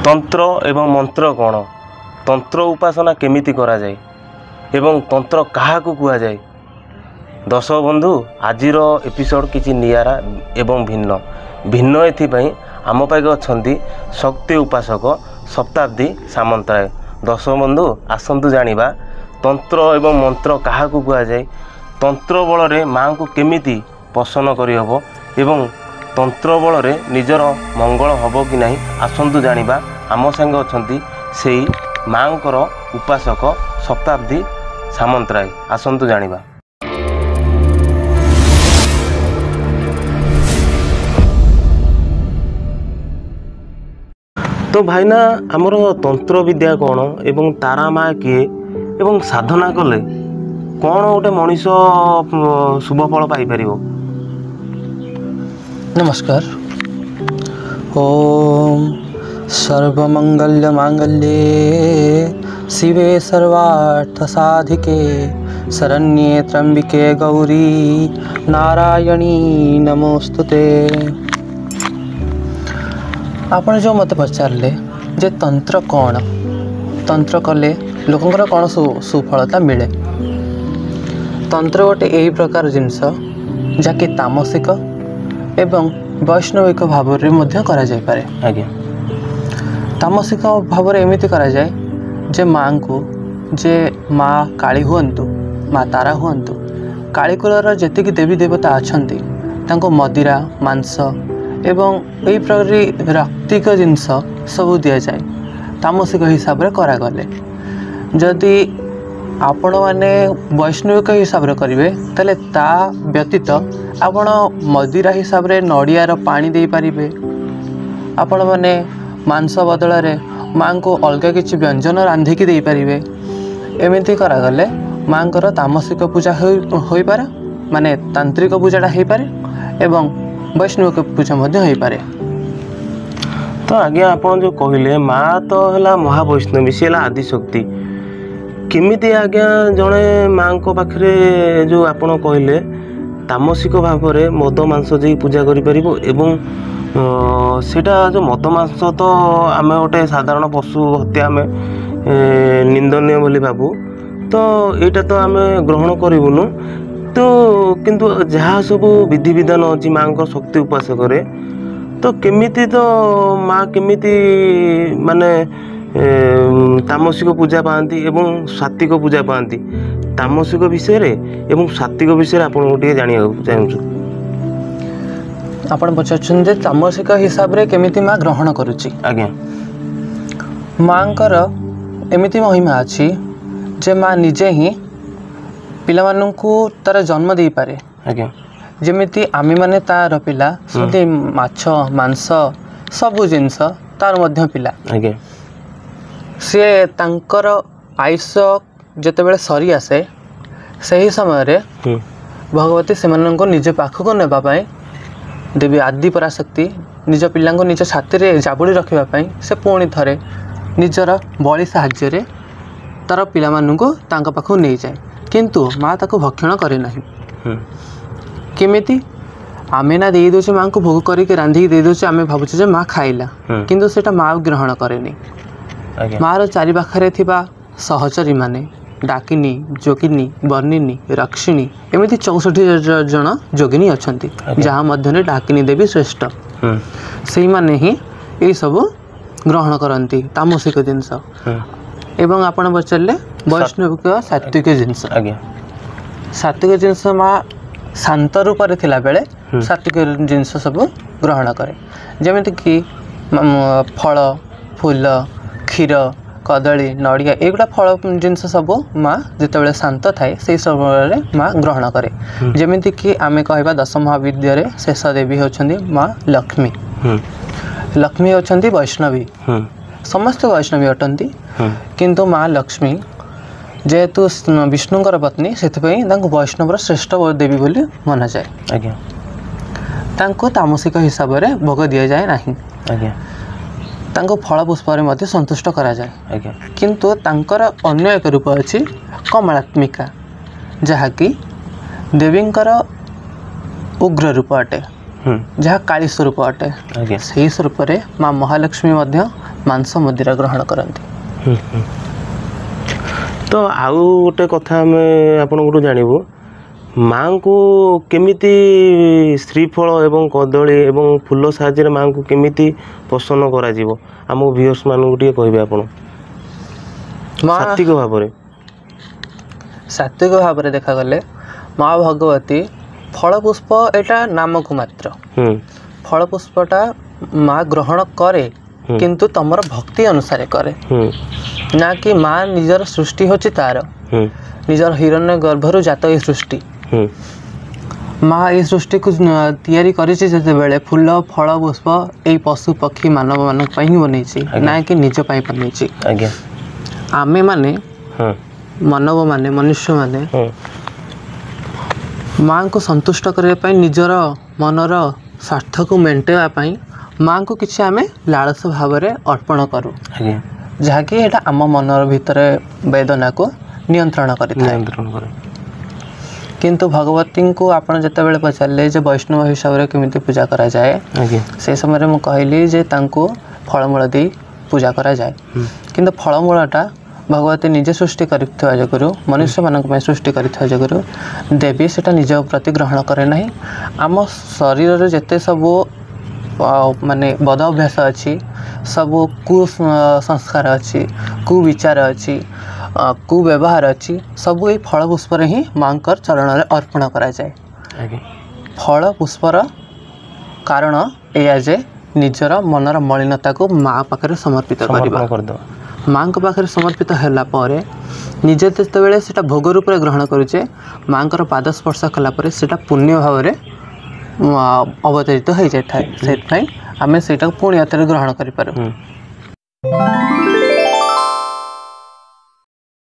तंत्र एवं मंत्र कौन तंत्र उपासना केमिति करा जाए एवं तंत्र काहाकू कुआ जाए। दर्शक बंधु आजिर एपिसोड किछि नियारा एवं भिन्न भिन्न एथिपाई आम पाइक अछंती शक्ति उपासक शताब्दी सामंतराय। दर्शक बंधु आसंतु जानिबा तंत्र एवं मंत्र काहाकू कुआ जाए, तंत्र बल माँ को केमिति प्रसन्न करि हबो एवं तंत्र बल निजर मंगल हबो कि नहीं आसंतु जानिबा। आम संग अछंती सेई माँकर उपासक शताब्दी सामंतराय। आसंतु जानिबा। तो भाईना आमर तंत्र विद्या कौन एवं तारा माँ किए एवं साधना कले कौन गोटे मनीष शुभ फल पाई परिबो। नमस्कार। ओम सर्वमंगल्य मांगल्ये शिवे सर्वार्थ साधिके शरण्ये त्र्यंबिके गौरी नारायणी नमोस्तुते। आपण जो मत पचारे जे तंत्र कौन, तंत्र कले लोकंकर कौन सुफलता मिले। तंत्र गोटे यही प्रकार जिनस जहाँकि तामसिक एवं वैष्णविक भाव में करा जाय पारे। आज्ञा तामसिक भाव एमती करा जाए जे माँ को जे माँ काली हुअंतु माँ तारा हुअंतु कालीकुलर जेतिकी देवी देवता अछंती तांको मदिरा मांस एवं यही प्रकार रक्तिक जिनस सब दि जाए तामसिक हिसाब से करागले। जदि आपण मैंने वैष्णविक हिसाब से करेंगे ताले ता व्यतीत आपण मदिरा हिसाब से नड़ियार पानी दे पारिबे। आपण मैंने मांस बदल माँ को अलग किसी व्यंजन रांधिकी दे पारिबे। एमती करागले माँ को तामसिक पूजा हो पारे, माने तांत्रिक पूजाटा हो पारे एवं वैष्णविक पूजा हो पारे। तो आज्ञा आपण जो कहले माँ तो है महावैष्णवी सी है आदिशक्ति केमिति आज्ञा जड़े माँ को पाखरे जो आपण कहले तामसिक भाव में मद मांस जी पूजा करिपरिबो एवं सेटा जो मद मांस तो आम गोटे साधारण पशु हत्या आम निंदनीय बोली भाबू। तो यहाँ तो आम ग्रहण करूँ तो किंतु जहाँ सब विधि विधान अच्छी माँ को शक्ति उपासक तो केमिति तो माँ केमिति माने तामसिक पूजा पाती एवं सात्विक पूजा पाती। तामसिक विषय रे एवं सात्विक विषय आप जाना चाहूँ। आपण पचार तामसिक हिसाब रे केमिति माँ ग्रहण करुच्ची। आज्ञा माँकर एमिति महिमा अच्छी जे माँ निजे ही पिला माननकु तार जन्म दे पारे। आज्ञा जेमिति आमी माने तार पिला सेमति माछ मांस सबु जिनस तार मध्य पिला। आज्ञा सी तांकर आयुष जेतेबेले सरी आसे सही समय रे भगवती से निज पाखक नेबा पई देवी आदि पराशक्ति निज पिला निज छाती रे जाबुड़ी रखापी से पुणी थे निजर बलि साहाय्य तार पिला तांका पाखु नहीं जाए किंतु माँ ताको भक्षण करे नहीं। केमिति आमे ना दे दे माँ को भोग करके रांधिकी दे दे आमे भावुचे जे माँ खाइला किंतु सेटा माँ ग्रहण करेनी। माँ चारि पाखरे थिबा सहचरी माने डाकिनी जोगिनी बर्णिनी रक्षिणी एमती 64 जन जोगिनी अछंती जहाँ मध्य डाकिनी देवी श्रेष्ठ से माने ही ये सब ग्रहण करती तामसिक जिनस एवं आपण पचारे वैष्णविक सात्विक जिनस। सात्विक जिनस माँ शांत रूप से थिला बेले सात्विक जिनस सब ग्रहण करे जमिति कि फल फूल क्षीर कदली नड़िया एगुड़ा फल जिनस सब माँ जिते शांत थाए से समय माँ ग्रहण करे। जमिति कि आमे कहबा 10 महाविद्या शेष देवी होछंदी माँ लक्ष्मी। लक्ष्मी होछंदी वैष्णवी समस्त वैष्णवी अटंती किंतु माँ लक्ष्मी जेहेतु विष्णुंकर पत्नी से वैष्णवर श्रेष्ठ देवी बोली मना जाए। आज्ञा तांको तामसिक हिसाब से भोग दि जाए नहीं। आज्ञा तांको फल पुष्प मध्य संतुष्ट करा जाए। आज्ञा किंतु तांकर अन्य एक रूप अच्छी कमलात्मिका जहाँकि देवींकर उग्र रूप अटे जहाँ काली स्वरूप अटे। से स्वरूप माँ महालक्ष्मी ମାଂସ ମଦିରା ଗ୍ରହଣ କରନ୍ତି। ତ ଆଉ ଗୋଟେ କଥା ଆମେ ଆପଣଙ୍କଠୁ ଜାଣିବୁ, ମାଙ୍କୁ କେମିତି ଶ୍ରୀଫଳ ଏବଂ କଦଳୀ ଏବଂ ଫୁଲ ସାହାଯ୍ୟରେ ମାଙ୍କୁ କେମିତି ପ୍ରସନ୍ନ କରାଯିବ, ଆମ ଭିଉଅର୍ସ ମାନଙ୍କୁ ଟିକେ କହିବେ ଆପଣ ସାତ୍ଵିକ ଭାବରେ। ସାତ୍ଵିକ ଭାବରେ ଦେଖାଗଲେ ମା ଭଗବତୀ ଫଳ ପୁଷ୍ପ ଏଇଟା ନାମକୁ ମାତ୍ର। ଫଳ ପୁଷ୍ପଟା ମା ଗ୍ରହଣ କରେ, କିନ୍ତୁ ତମର ଭକ୍ତି ଅନୁସାରେ କରେ, ନା କି ମା ନିଜର ସୃଷ୍ଟି ହେଉଛି ତାର, ନିଜର ହିରଣ୍ୟ ଗର୍ଭରୁ ଜାତ ଏଇ ସୃଷ୍ଟି। ମା ଏଇ ସୃଷ୍ଟିକୁ ତିଆରି କରିଛି ଯେତେବେଳେ ଫୁଲ ଫଳ ପୁଷ୍ପ ଏଇ ପଶୁ ପକ୍ଷୀ ମାନବ ମାନଙ୍କ ପାଇଁ ହିଁ ବନେଇଛି, ନା କି ନିଜ ପାଇଁ ବନେଇଛି। ଆମେ ମାନେ ମାନବ ମାନେ ମନୁଷ୍ୟ ମାନେ ମାଙ୍କୁ ସନ୍ତୁଷ୍ଟ କରିବା ପାଇଁ ନିଜର ମନର ସ୍ୱାର୍ଥକୁ ମେଣ୍ଟାଇବା ପାଇଁ ମାଙ୍କୁ କିଛି ଆମେ ଲାଳସ ଭାବରେ ଅର୍ପଣ କରୁ, ଯାହାକି ଏଇଟା ଆମ ମନର ଭିତରେ ବେଦନାକୁ ନିୟନ୍ତ୍ରଣ କରିଥାଏ। କିନ୍ତୁ ଭଗବତୀଙ୍କୁ ଆପଣ ଯେତେବେଳେ ପଚାରିଲେ ଯେ ବୈଷ୍ଣବ ହିସାବରେ କେମିତି ପୂଜା କରାଯାଏ, ସେହି ସମୟରେ ମୁଁ କହିଲି ଯେ ତାଙ୍କୁ ଫଳମୂଳ ଦେଇ ପୂଜା କରାଯାଏ। କିନ୍ତୁ ଫଳମୂଳଟା ଭଗବତୀ ନିଜେ ସୃଷ୍ଟି କରିଥିବା ଯୋଗୁରୁ, ମନୁଷ୍ୟମାନଙ୍କ ପାଇଁ ସୃଷ୍ଟି କରିଥିବା ଯୋଗୁରୁ ଦେବୀ ସେଟା ନିଜ ପ୍ରତି ଗ୍ରହଣ କରେ ନାହିଁ। ଆମ ଶରୀରରେ ଯେତେ ସବୁ ମାନେ ବଦ ଅଭ୍ୟାସ ଅଛି, ସବୁ କୁସଂସ୍କାର ଅଛି, କୁବିଚାର ଅଛି, କୁବ୍ୟବହାର ଅଛି, ସବୁ ଏଇ ଫଳ ପୁଷ୍ପରେ ହିଁ ମାଙ୍କର ଚରଣରେ ଅର୍ପଣ କରାଯାଏ। ଫଳ ପୁଷ୍ପର କାରଣ ଏଇଆ ଯେ ନିଜର ମନର ମଳିନତାକୁ ମା ପାଖରେ ସମର୍ପିତ କରିବା। ମାଙ୍କ ପାଖରେ ସମର୍ପିତ ହେଲା ପରେ ନିଜେ ଯେତେବେଳେ ସେଟା ଭୋଗ ରୂପରେ ଗ୍ରହଣ କରୁଛେ, ମାଙ୍କର ପାଦ ସ୍ପର୍ଶ କଲା ପରେ ସେଟା ପୁଣ୍ୟ ଭାବରେ ଅବତରିତ ହୋଇଯାଇଥାଏ। ସେଥିପାଇଁ ଆମେ ସେଇଟାକୁ ପୁଣି ହାତରେ ଗ୍ରହଣ କରିପାରୁ।